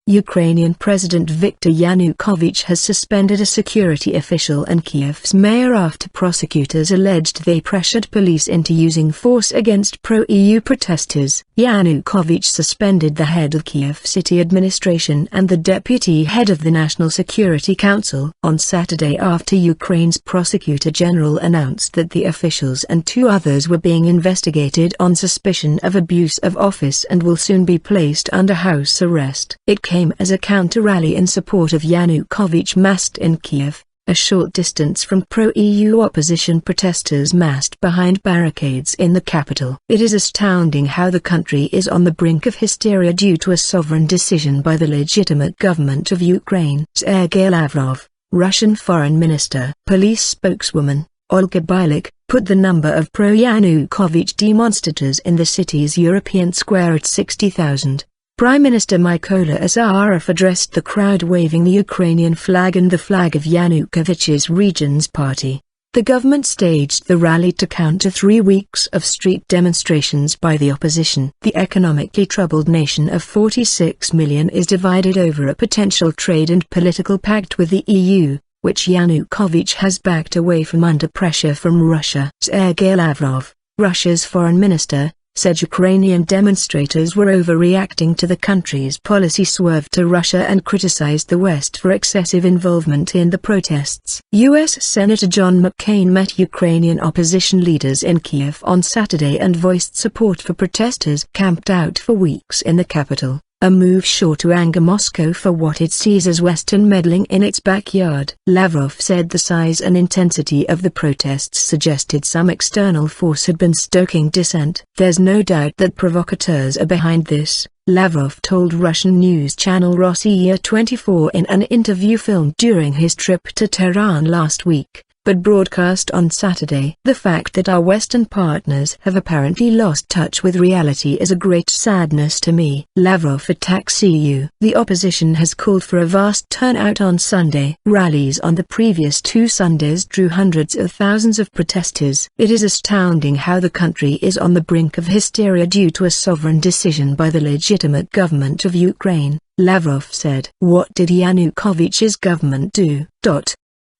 Ukrainian President Viktor Yanukovych has suspended a security official and Kiev's mayor after prosecutors alleged they pressured police into using force against pro-EU protesters. Yanukovych suspended the head of Kiev city administration and the deputy head of the National Security Council on Saturday after Ukraine's prosecutor-general announced that the officials and two others were being investigated on suspicion of abuse of office and will soon be placed under house arrest. It came as a counter-rally in support of Yanukovych massed in Kiev, a short distance from pro-EU opposition protesters massed behind barricades in the capital. It is astounding how the country is on the brink of hysteria due to a sovereign decision by the legitimate government of Ukraine. Sergei Lavrov, Russian foreign minister. Police spokeswoman, Olga Bilyk, put the number of pro-Yanukovych demonstrators in the city's European square at 60,000. Prime Minister Mykola Azarov addressed the crowd waving the Ukrainian flag and the flag of Yanukovych's region's party. The government staged the rally to counter 3 weeks of street demonstrations by the opposition. The economically troubled nation of 46 million is divided over a potential trade and political pact with the EU, which Yanukovych has backed away from under pressure from Russia. Sergei Lavrov, Russia's foreign minister, said Ukrainian demonstrators were overreacting to the country's policy swerve to Russia and criticized the West for excessive involvement in the protests. U.S. Senator John McCain met Ukrainian opposition leaders in Kiev on Saturday and voiced support for protesters camped out for weeks in the capital, a move sure to anger Moscow for what it sees as Western meddling in its backyard. Lavrov said the size and intensity of the protests suggested some external force had been stoking dissent. There's no doubt that provocateurs are behind this, Lavrov told Russian news channel Rossiya 24 in an interview filmed during his trip to Tehran last week, but broadcast on Saturday. The fact that our Western partners have apparently lost touch with reality is a great sadness to me. Lavrov attacks EU. The opposition has called for a vast turnout on Sunday. Rallies on the previous 2 Sundays drew hundreds of thousands of protesters. It is astounding how the country is on the brink of hysteria due to a sovereign decision by the legitimate government of Ukraine, Lavrov said. What did Yanukovych's government do?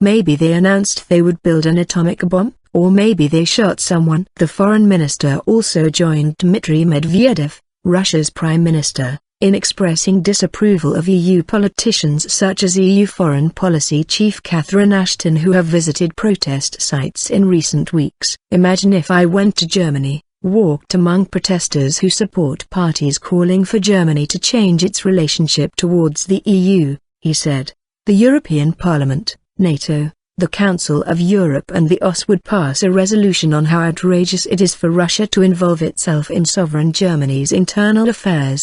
Maybe they announced they would build an atomic bomb, or maybe they shot someone. The foreign minister also joined Dmitry Medvedev, Russia's prime minister, in expressing disapproval of EU politicians such as EU Foreign Policy Chief Catherine Ashton, who have visited protest sites in recent weeks. Imagine if I went to Germany, walked among protesters who support parties calling for Germany to change its relationship towards the EU, he said. The European Parliament, NATO, the Council of Europe and the OSCE would pass a resolution on how outrageous it is for Russia to involve itself in sovereign Germany's internal affairs.